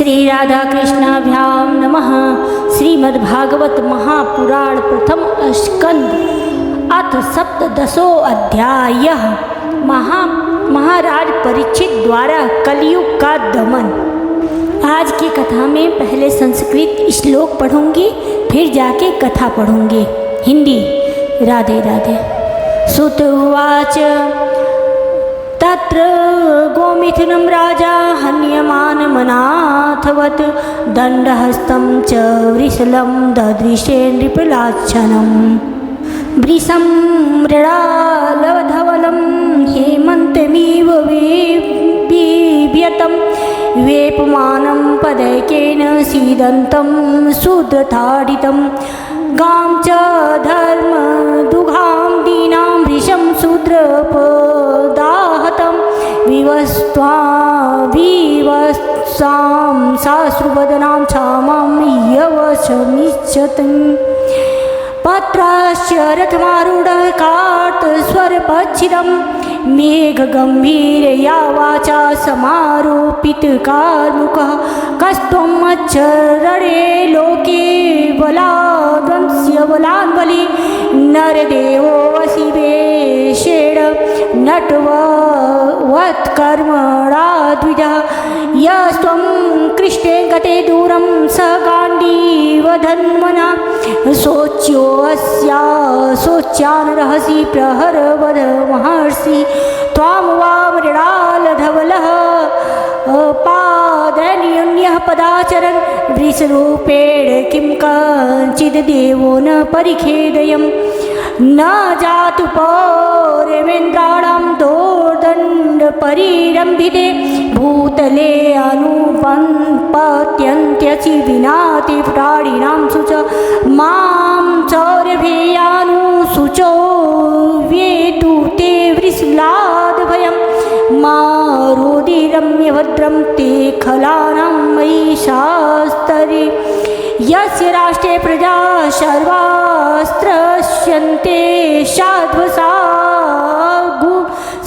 श्री राधा कृष्णाभ्याम नमः। श्रीमद्भागवत महापुराण प्रथम स्कंद अथ सप्तदशो अध्याय। महाराज परीक्षित द्वारा कलयुग का दमन। आज की कथा में पहले संस्कृत श्लोक पढ़ूंगी, फिर जाके कथा पढ़ूंगी हिंदी। राधे राधे। सुत उवाच तत्र गोमिथुनं राजा हन्यमानमनाथवत् दण्डहस्तं च वृषलं ददृशे नृपलाच्छनं वृषं मृडालधवलं हेमन्तमिव बिभ्यतं वेपमानं पदैकेन सीदन्तं शूद्रताडितं गां च धर्मदुघां दीनां वृषं शूद्रपदाहतं विवस्वां साश्रुवदनां क्षामां यवशमिच्छतम् पत्रास्य रथमारूढः कार्तस्वरपच्छिदं मेघगम्भीरया वाचा समारोपितकार्मुकः कस्त्वं मच्छरणे लोके बलादंस्य बलान्बली नरदेवोऽसि वेषेण नटवत्कर्मणा द्विजः यस्त्वं कृष्णे गते दूरं स गाण्डीवधन्मना शोच्यान् रहसि प्रहरवद महर्षि त्वां वा मृडालधवलः पादन्यः पदाचरन् वृषरूपेण किं कञ्चिद्देवो न परिखेदयम् न जातु पौरवेन्द्राणां दोर्दण्डपरिरम्भिते भूतले अनुपन्त्यन्त्यसि विनाति प्राणिनां शुच मां चौरभेयानुशुचो वेतु ते वृषलादभयं मारुदिरम्यभद्रं ते खलानां मयि शास्तरे यस्य राष्ट्रे प्रजा सर्वास्त्रस्यन्ते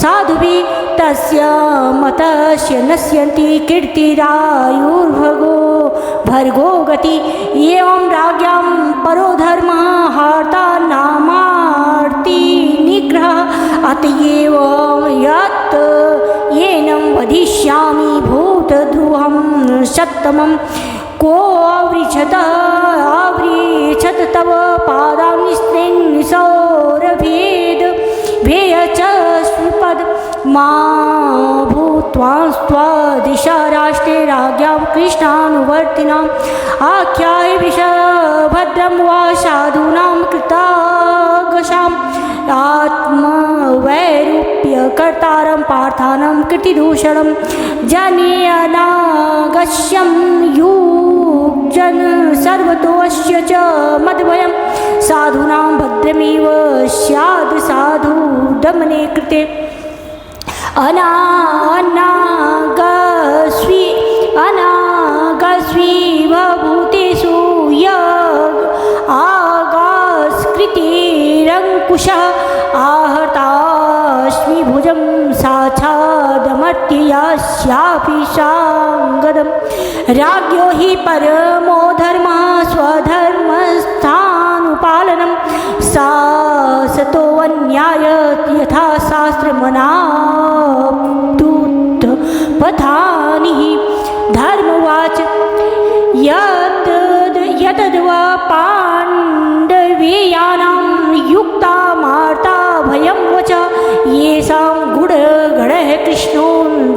साधुभिः तस्य मतस्य नश्यन्ति कीर्तिरायुर्भर्गो गति एवं राज्ञां परो धर्मः हार्ता नामार्ति निग्रहः अतएव यत् येनं वदिष्यामि भूतद्रुवं सत्तमं को आवृच्छत तव पादां सौरभेद भेय च श्रीपद मा भूत्वा स्वदिशा राष्ट्रे राज्ञां कृष्णानुवर्तिनाम् आख्याय विषभद्रं वा साधूनां कृतागशाम् आत्मवैरूप्यकर्तारं पार्थानं कृतिदूषणं जनेनागस्यं युजन सर्वतोऽस्य च मद्भयं साधूनां भद्रमेव स्याद् साधु दमने कृते अनागस्वीभूतेषु आगास्कृतिरङ्कुशः आहतास्मि भुजं साक्षादमर्त्ययास्यापि साङ्गदं राज्ञो हि परमो धर्मः स्वधर्मस्थानुपालनं सासतो अन्याय यथा शास्त्रमनाप्तुत पथानि धर्मवाच यतद्वा पाण्डवेयानां युक्ता मार्ता भयं वच येषां गुडगणः कृष्णो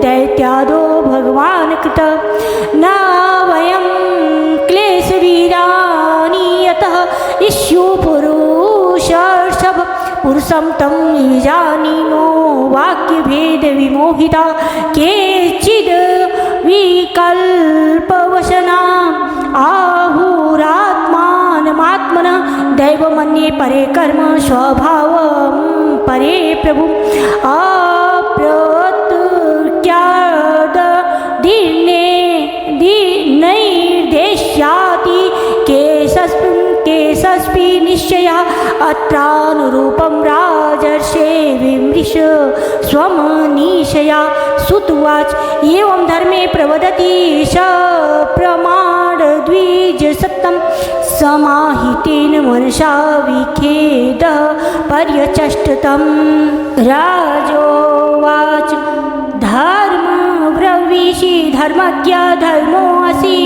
दैत्यादो भगवान् कृत न वयं क्लेशवीराणि यतः इष्युपुरुषर्षभ पुरुषं तं विजानीनो वाक्यभेदविमोहिता केचिद् विकल्पवशना आहुरात्मानमात्मनः दैवमन्ये परे कर्म स्वभावं परे प्रभु अप्रत्यादीर्णैर्देश्याति केशस्पि निश्चयः अत्रानुरूपं राजर्षे विमृश स्वमनीषया सुतुवाच एवं धर्मे प्रवदति स समाहितेन मनसा विखेदः पर्यचष्टतम्। राजोवाच धर्मब्रवीषि धर्मज्ञ धर्मोऽसि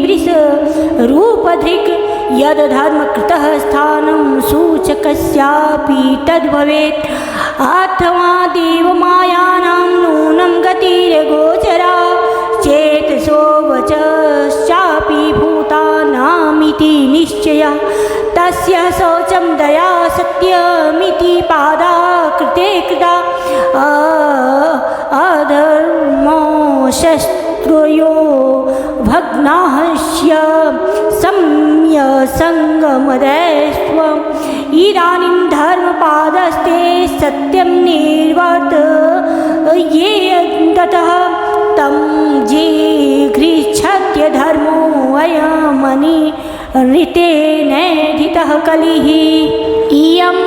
वृषरूपधृक् यद् धर्मकृतः स्थानं सूचकस्यापि तद्भवेत्। अथवा देवमायानां नूनं गतिर्गोचरा चेतसो वचश्चापि भूतानामिति निश्चयः। तस्य शौचं दया सत्यमिति पादा कृते कृता अधर्मो शस्त्रोयो भग्नास्य सम्यसङ्गमदैस्त्वम्। इदानीं धर्मपादस्ते सत्यं निर्वर्त ये दतः तं जिघृच्छत्य धर्मो अयमनि ऋतेनेधितः कलिः। इयं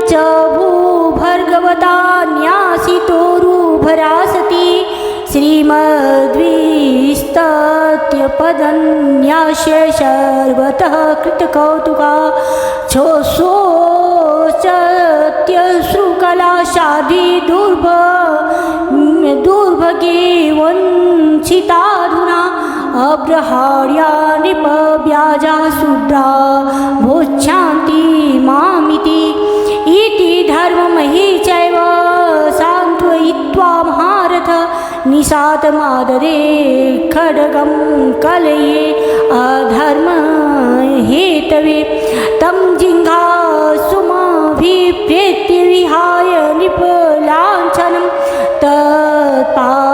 च भूभर्गवता न्यासितोरुभरा सती श्रीमद्विस्तत्यपदन्यास्य सर्वतः कृतकौतुका छोषोचत्यश्रुकलाशादि दुर्भगे वञ्चिताधुना अब्रहार्या नृपव्याजा शूद्रा भोच्छान्ति मामिति। इति धर्ममही चैव सान्त्वयित्वा महारथ निशातमादरे खड्गं कलये अधर्म हेतवे। तं जिह्वासुमभिप्रेत्य विहाय नृपलाञ्छनं तत्पादमूलं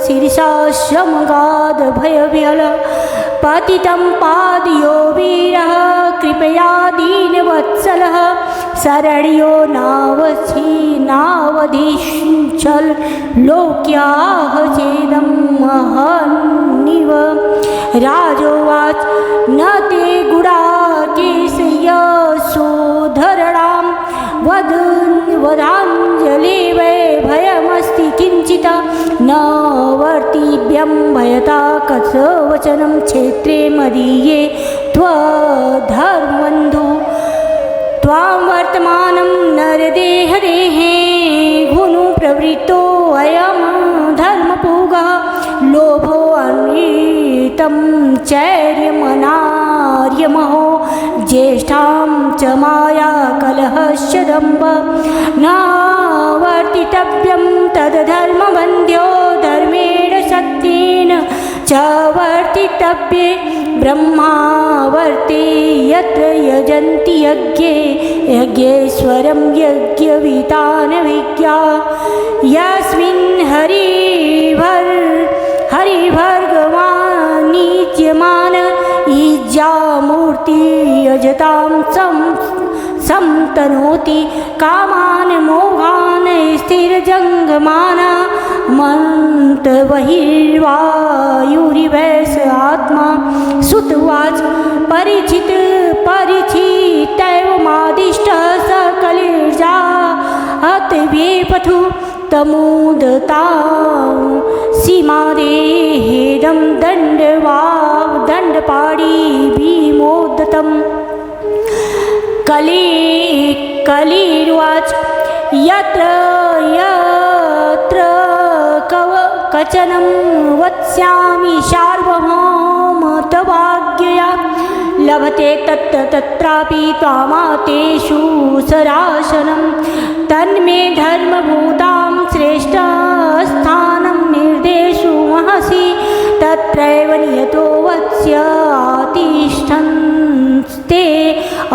शिरसा समगाद भयविहल। पतितं पादयो वीरः कृपया दीनवत्सलः शरण्यो नावधीश्चल लोक्याः चेदं महन्निव। राजोवाच न ते गुडाकेशयशोधरणां वधाञ्जलि वै भयमस्ति किञ्चित् न वर्तिव्यं भयता कथवचनं क्षेत्रे मदीये त्वधर्मबन्धु। त्वां वर्तमानं नरदेहदेः गुणु प्रवृत्तो अयं धर्मपूगः लोभो अनृतं चैर्यमनार्यमहो ज्येष्ठां च माया कलहश्च दम्भ। न वर्तितव्यं तद्धर्मबन्ध्यो धर्मेण सत्येन च वर्तितव्ये। ब्रह्मावर्ते यत्र यजन्ति यज्ञे यज्ञेश्वरं यज्ञवितान विज्ञा। यस्मिन् हरिभर्गवानिज्यमान ईज्यामूर्ति यजतां संतनोति कामान् मोहान् स्थिरजङ्गमान मन्तबहिर्वायुरिवैष आत्मा। सुतवाच परिचितैवमादिष्टः स कलिर्जातवे पथु तमुदतां सीमादेहेदं दण्डपाणी भीमोदतम्। कलिर्वाच यत्र कचनं वत्स्यामि सार्वभौमत्वाज्ञया लभते तत्रापि त्वामातेषु सरासनं। तन्मे धर्मभूतां श्रेष्ठस्थानं निर्देशु महसि तत्रैव नियतो वत्स्यातिष्ठन्ते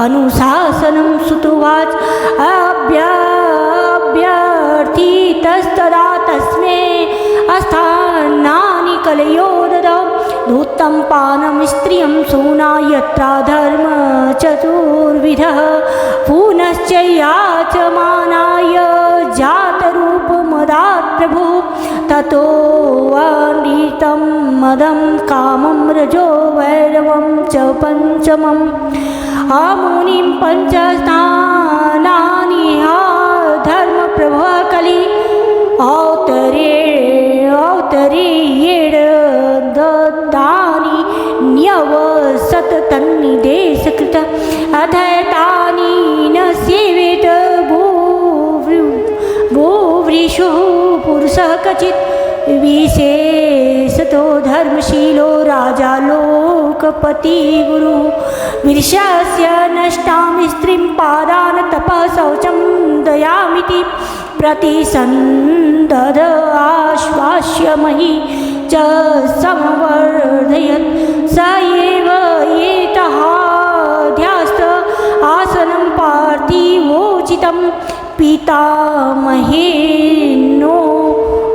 अनुशासनं। सुतुवाच अभ्यर्थितस्तदा तस्मै अस्थानानि कलयो ददौ धूतं पानं स्त्रियं सूना यत्रा धर्म चतुर्विधः पुनश्च याचमानाय जातरूपमदात् प्रभु ततो अनृतं मदं कामं रजो वैरवं च पंचमम्। अमुनिं पंचस्थानानि धर्मप्रभः कलि अवतरेयेण दत्तानि न्यवसत तन्निधे सह कचित् विशेषतो धर्मशीलो राजा लोकपति गुरु विरशस्य नष्टां स्त्रीं पादान् तपः शौचं दयामिति प्रतिसन्दध आश्वास्य मही च समवर्धयत् स एव एतः ध्यास्त आसनं पार्थिवोचितं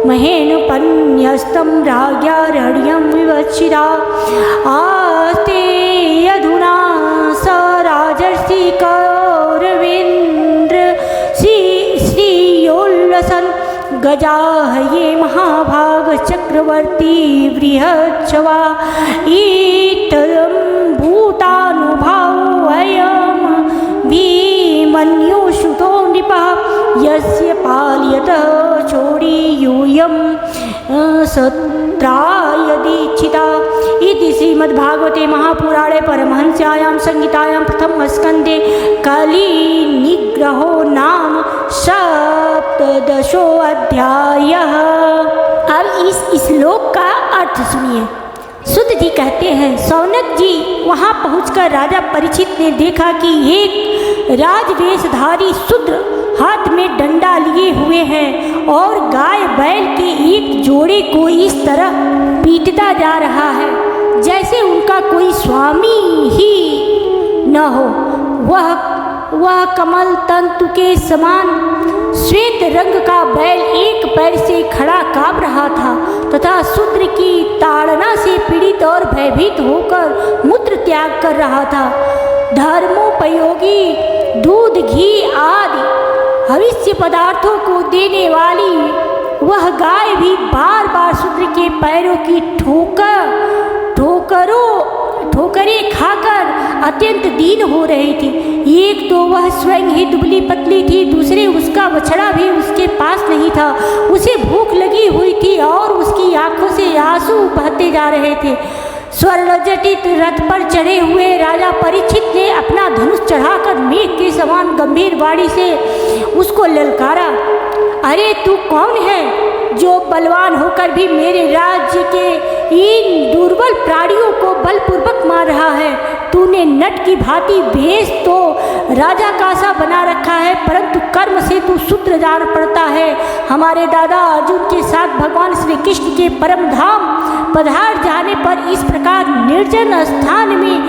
महेनोपन्यस्तं राज्ञा रण्यं विवक्षिता आस्ते अधुना स राजर्षि कौरवेन्द्र श्रीयोल्लसन् गजाहये महाभाग चक्रवर्ती बृहच्छवा इत्थं भूतानुभावो अयं भीमन्युसुतो नृपः यस्य पाल्यतः चोरी यूयं सत्राय दीक्षिता इति श्रीमद्भागवते महापुराणे परमहंस्यायां संहितायां प्रथमस्कन्धे कलिनिग्रहो नाम सप्तदशोऽध्यायः। अब इस श्लोक का अर्थ सुनिए। सुत जी कहते हैं, सौनक जी वहाँ पहुंचकर राजा परीक्षित ने देखा कि एक राजवेशधारी शूद्र हाथ में डंडा लिए हुए हैं और गाय बैल के एक जोड़े को इस तरह पीटता जा रहा है जैसे उनका कोई स्वामी ही न हो। वह कमल तंतु के समान श्वेत रंग का बैल एक पैर से खड़ा काँप रहा था तथा शूद्र की ताड़ना से पीड़ित और भयभीत होकर मूत्र त्याग कर रहा था। धर्मोपयोगी दूध घी आदि हविष्य पदार्थों को देने वाली वह गाय भी बार बार शूद्र के पैरों की ठोकरें खाकर अत्यंत दीन हो रही थी। एक तो वह स्वयं ही दुबली पतली थी, दूसरे उसका बछड़ा भी उसके पास नहीं था। उसे भूख लगी हुई थी और उसकी आंखों से आंसू बहते जा रहे थे। स्वर्ण जटित रथ पर चढ़े हुए राजा परीक्षित ने अपना धनुष चढ़ाकर मेघ के समान गंभीर वाणी से उसको ललकारा, अरे तू कौन है जो बलवान होकर भी मेरे राज्य के इन दुर्बल प्राणियों को बलपूर्वक मार रहा है? तूने नट की भांति भेष तो राजा का सा बना रखा है, परंतु कर्म से तू शूद्र जान पड़ता है। हमारे दादा अर्जुन के साथ भगवान श्री कृष्ण के परम धाम पधार जाने पर इस प्रकार निर्जन स्थान में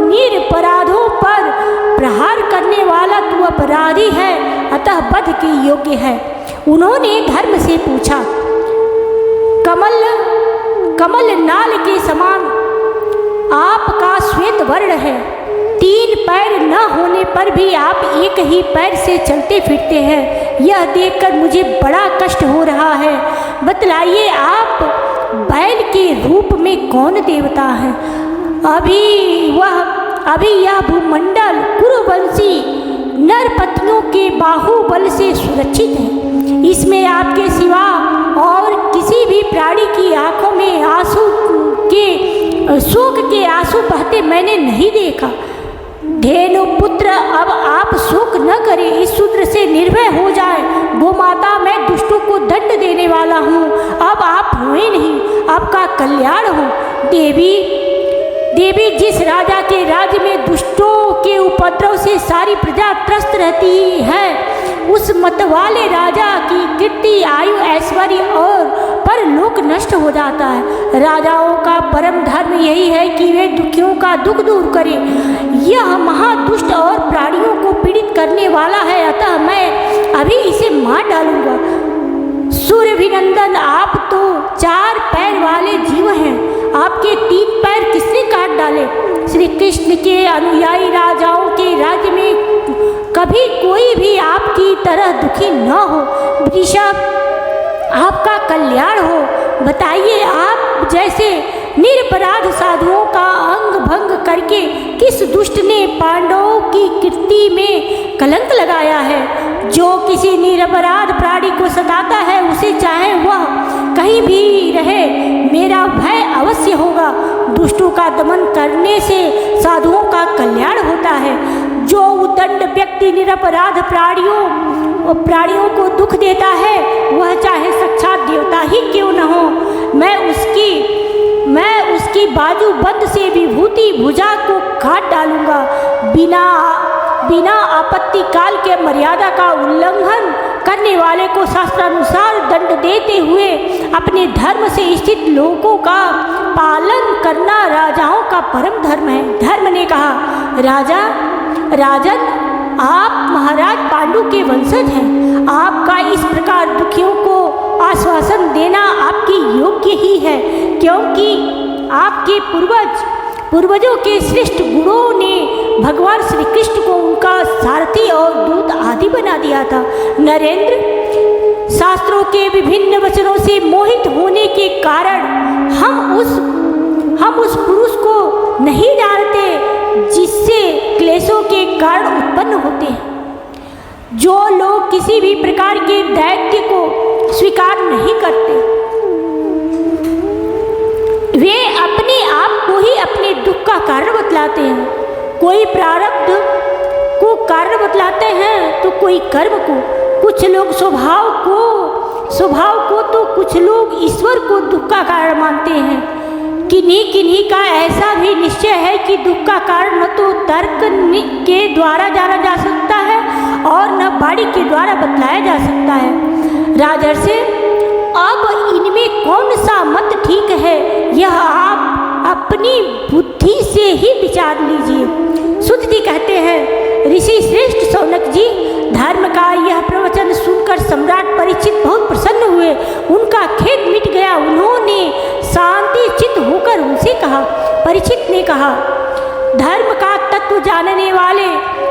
निरपराधों पर प्रहार करने वाला तू अपराधी है, अतः वध के योग्य है। उन्होंने धर्म से पूछा, कमल नाल के समान आपका श्वेत वर्ण है, 3 पैर न होने पर भी आप एक ही पैर से चलते फिरते हैं। यह देखकर मुझे बड़ा कष्ट हो रहा है। बतलाइए आप बैल के रूप में कौन देवता है? अभी यह भूमंडल कुरुवंशी नरपतियों के बाहुबल से सुरक्षित है। इसमें आपके सिवा और किसी भी प्राणी की आंखों में शोक के आंसू बहते मैंने नहीं देखा। धेनु पुत्र, अब आप शोक न करें, इस शूद्र से निर्भय हो जाए। गोमाता, मैं दुष्टों को दंड देने वाला हूँ, अब आप रोए नहीं, आपका कल्याण हो। देवी, जिस राजा के राज्य में दुष्टों के उपद्रव से सारी प्रजा त्रस्त रहती है, उस मतवाले राजा की कीर्ति, आयु, ऐश्वर्य और परलोक नष्ट हो जाता है। राजाओं का परम धर्म यही है कि वे दुखियों का दुख दूर करें। यह महादुष्ट और प्राणियों को पीड़ित करने वाला है, अतः मैं अभी इसे मार डालूंगा। सूर्यभिनंदन, आप तो 4 पैर वाले जीव हैं, आपके 3 पैर किसने काट डाले? श्री कृष्ण के अनुयायी राजाओं के राज्य में कभी कोई भी आपकी तरह दुखी न हो। वृषभ, आपका कल्याण हो। बताइए, आप जैसे निरपराध साधुओं का अंग भंग करके किस दुष्ट ने पांडवों की कीर्ति में कलंक लगाया है? जो किसी निरपराध प्राणी को सताता है, उसे चाहे वह कहीं भी रहे, मेरा भय अवश्य होगा। दुष्टों का दमन करने से साधुओं का कल्याण होता है। जो उद्दंड व्यक्ति निरपराध प्राणियों प्राणियों को दुख देता है, वह चाहे साक्षात देवता ही क्यों न हो, मैं उसकी बाजू बंद से विभूति भुजा को काट डालूंगा। बिना आपत्ति काल के मर्यादा का उल्लंघन करने वाले को शास्त्रानुसार दंड देते हुए अपने धर्म से स्थित लोगों का पालन करना राजाओं का परम धर्म है। धर्म ने कहा, राजन, आप महाराज पांडु के वंशज हैं, आपका इस प्रकार दुखियों को आश्वासन देना आपके योग्य ही है, क्योंकि आपके पूर्वजों के श्रेष्ठ गुणों ने भगवान श्री कृष्ण को उनका सारथी और दूत आदि बना दिया था। नरेंद्र, शास्त्रों के विभिन्न वचनों से मोहित होने के कारण हम उस पुरुष को नहीं जानते जिससे क्लेशों के कारण उत्पन्न होते हैं। जो लोग किसी भी प्रकार के दैत्य को स्वीकार नहीं करते, वे अपने आप को ही अपने दुख का कारण बतलाते हैं। कोई प्रारब्ध को कारण बतलाते हैं तो कोई कर्म को। कुछ लोग स्वभाव को तो कुछ लोग ईश्वर को दुख का कारण मानते हैं। किन्हीं का ऐसा भी निश्चय है कि दुख का कारण न तो तर्क के द्वारा जाना जा सकता है और न वाणी के द्वारा बतलाया जा सकता है। राजर्षि, अब इनमें कौन सा मत ठीक है, यह आप अपनी बुद्धि से ही विचार लीजिए। सुत जी कहते हैं, ऋषि श्रेष्ठ शौनक जी, धर्म का यह प्रवचन सुनकर सम्राट परीक्षित बहुत प्रसन्न हुए। उनका खेद मिट गया। उन्होंने शांति चित्त होकर उनसे कहा। परीक्षित ने कहा, धर्म का तत्व जानने वाले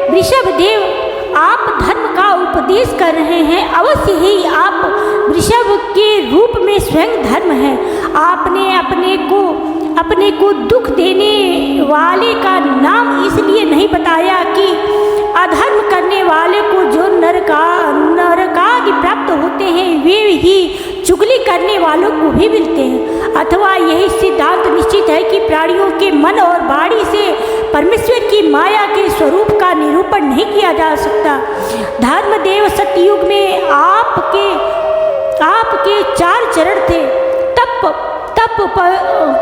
वृषभ देव, आप धर्म का उपदेश कर रहे हैं। अवश्य ही आप वृषभ के रूप में स्वयं धर्म हैं। आपने अपने को दुख देने वाले का नाम इसलिए नहीं बताया कि अधर्म करने वाले को जो नरकादि प्राप्त होते हैं, वे ही चुगली करने वालों को भी मिलते हैं। अथवा यही सिद्धांत निश्चित है कि प्राणियों के मन और वाणी से परमेश्वर की माया के स्वरूप का निरूपण नहीं किया जा सकता। धर्मदेव सतयुग में आपके 4 चरण थे, तप,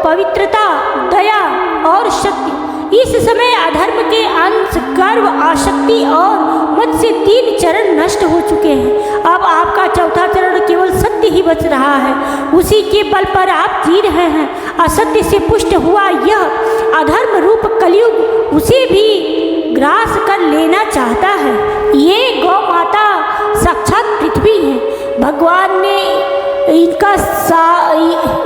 पवित्रता, दया और शक्ति। इस समय अधर्म के अंश, गर्व, आसक्ति और मद से 3 चरण नष्ट हो चुके हैं। अब आपका 4था चरण केवल सत्य ही बच रहा है। उसी के बल पर आप जी रहे हैं। असत्य से पुष्ट हुआ यह अधर्म रूप कलयुग उसे भी ग्रास कर लेना चाहता है। ये गौ माता साक्षात पृथ्वी है। भगवान ने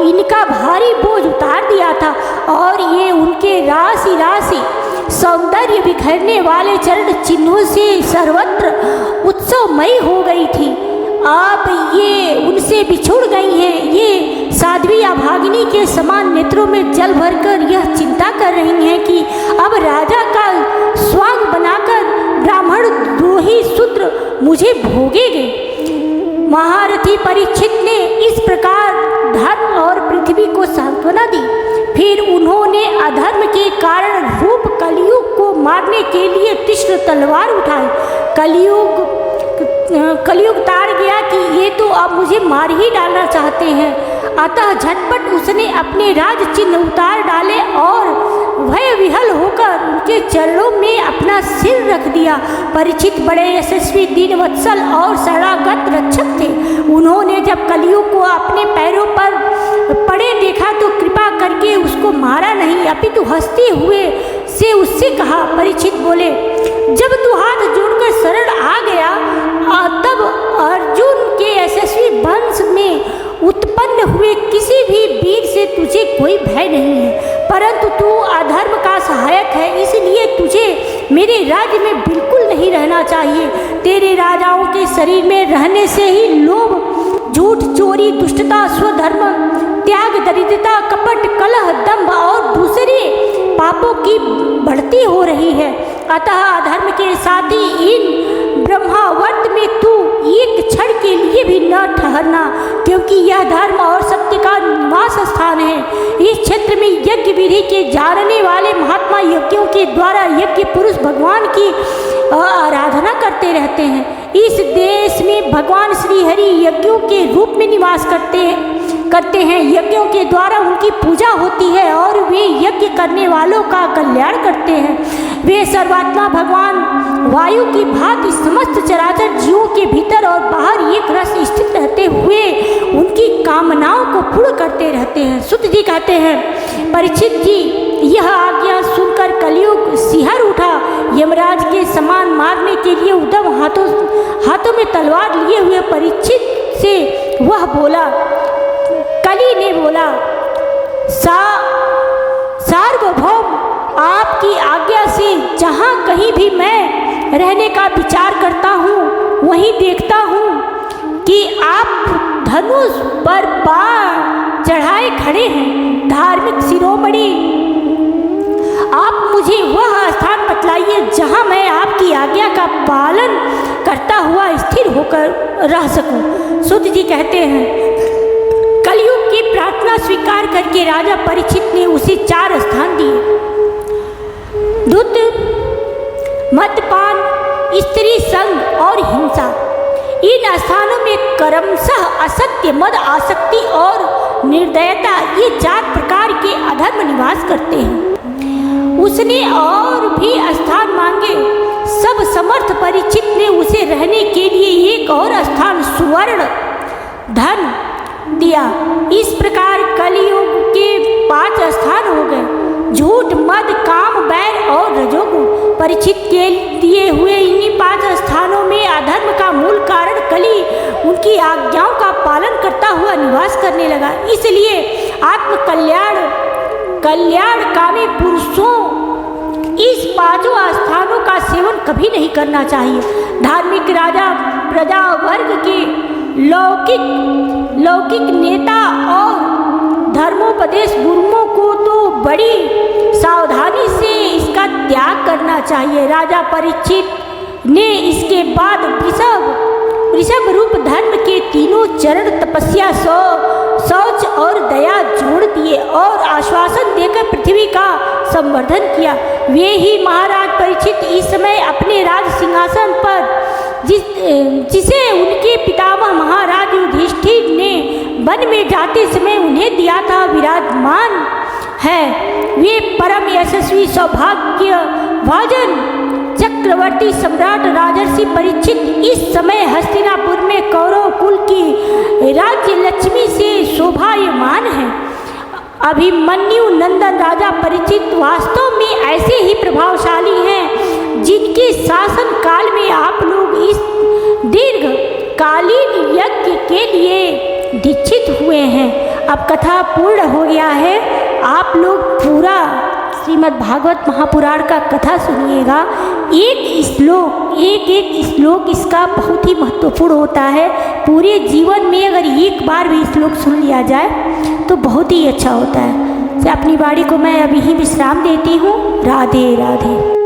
इनका भारी बोझ उतार दिया था और ये उनके राशि सौंदर्य बिखरने वाले चरण चिन्हों से सर्वत्र उत्सवमयी हो गई थी। अब ये उनसे बिछुड़ गई हैं। ये साध्वी अभागिनी के समान नेत्रों में जल भरकर यह चिंता कर रही हैं कि अब राजा का स्वांग बनाकर ब्राह्मण द्रोही शूद्र मुझे भोगेंगे। महारथी परीक्षित ने इस प्रकार धर्म और पृथ्वी को सांत्वना दी। फिर उन्होंने अधर्म के कारण रूप कलयुग को मारने के लिए तीक्ष्ण तलवार उठाई। कलयुग ताड़ गया कि ये तो अब मुझे मार ही डालना चाहते हैं। अतः झटपट उसने अपने राज चिन्ह उतार डाले और भय विहल होकर उनके चरणों में अपना सिर रख दिया। परीक्षित बड़े यशस्वी, दीनवत्सल और शरणागत रक्षक थे। उन्होंने जब कलयुग को अपने पैरों पर पड़े देखा तो कृपा करके उसको मारा नहीं, अपितु हंसते हुए से उससे कहा। परीक्षित बोले, जब तू हाथ जोड़कर शरण आ गया तब अर्जुन के यशस्वी वंश में उत्पन्न हुए किसी भी वीर से तुझे कोई भय नहीं है, परंतु तू अधर्म का सहायक है, इसलिए तुझे मेरे राज्य में बिल्कुल नहीं रहना चाहिए। तेरे राजाओं के शरीर में रहने से ही लोभ, झूठ, चोरी, दुष्टता, स्वधर्म त्याग, दरिद्रता, कपट, कलह, दंभ और दूसरे पापों की बढ़ती हो रही है। अतः अधर्म के साथ ही इन ब्रह्मावर्त में तू एक क्षण के लिए भी न ठहरना, क्योंकि यह धर्म और सत्य का निवास स्थान है। इस क्षेत्र में यज्ञ विधि के जानने वाले महात्मा यज्ञों के द्वारा यज्ञ पुरुष भगवान की आराधना करते रहते हैं। इस देश में भगवान श्री हरि यज्ञों के रूप में निवास करते हैं। यज्ञों के द्वारा उनकी पूजा होती है और वे यज्ञ करने वालों का कल्याण करते हैं। वे सर्वात्मा भगवान वायु की भांति समस्त चराचर जीवों के भीतर और बाहर एक रस स्थित रहते हुए उनकी कामनाओं को पूर्ण करते रहते हैं। सूत जी कहते हैं, परीक्षित जी, यह आज्ञा सुनकर कलियुग सिहर उठा। यमराज के समान मारने के लिए उद्धव हाथों में तलवार लिए हुए परीक्षित से वह बोला, कली ने बोला, सार्वभौम, आपकी आज्ञा से जहाँ कहीं भी मैं रहने का विचार करता हूँ वहीं देखता हूँ कि आप धनुष पर बाण चढ़ाए खड़े हैं। धार्मिक शिरोमणि, आप मुझे वह स्थान बतलाइए जहाँ मैं आपकी आज्ञा का पालन करता हुआ स्थिर होकर रह सकूं। सूत जी कहते हैं, कलयुग की प्रार्थना स्वीकार करके राजा परीक्षित ने उसे 4 स्थान दिए। धूत, मद्यपान, स्त्री संग और हिंसा। इन स्थानों में क्रमशः असत्य, मद, आसक्ति और निर्दयता, ये 4 प्रकार के अधर्म निवास करते हैं। उसने और भी स्थान मांगे। सब समर्थ परीक्षित ने उसे रहने के लिए एक और स्थान सुवर्ण धन दिया। इस प्रकार कलियुग के 5 स्थान हो गए। झूठ, मद, काम, बैर और रजोगुण। परीक्षित के दिए हुए इन्हीं 5 स्थानों में अधर्म का मूल कारण कली उनकी आज्ञाओं का पालन करता हुआ निवास करने लगा। इसलिए कल्याणकामी पुरुषों इस 5 स्थानों का सेवन कभी नहीं करना चाहिए। धार्मिक राजा प्रजा वर्ग के लौकिक नेता और धर्मोपदेश गुरुओं को तो बड़ी सावधानी से इसका त्याग करना चाहिए। राजा परीक्षित ने इसके बाद वृषभ रूप धर्म के 3 चरण तपस्या, शौच और दया जोड़ दिए और आश्वासन देकर पृथ्वी का संवर्धन किया। वे ही महाराज परीक्षित इस समय अपने राज सिंहासन पर जिसे उनके पितामह महाराज युधिष्ठिर ने वन में जाते समय उन्हें दिया था विराजमान है। वे परम यशस्वी सौभाग्यभाजन चक्रवर्ती सम्राट राजर्षि परीक्षित इस समय हस्तिनापुर में कौरव कुल की राज्य लक्ष्मी से शोभायमान है। अभिमन्यु नंदन राजा परीक्षित वास्तव में ऐसे ही प्रभावशाली हैं जिनके शासन काल में आप लोग इस दीर्घकालीन यज्ञ के लिए दीक्षित हुए हैं। अब कथा पूर्ण हो गया है। आप लोग पूरा श्रीमद् भागवत महापुराण का कथा सुनिएगा। एक श्लोक इसका बहुत ही महत्वपूर्ण होता है। पूरे जीवन में अगर एक बार भी श्लोक सुन लिया जाए तो बहुत ही अच्छा होता है। अपनी वाणी को मैं अभी ही विश्राम देती हूँ। राधे राधे।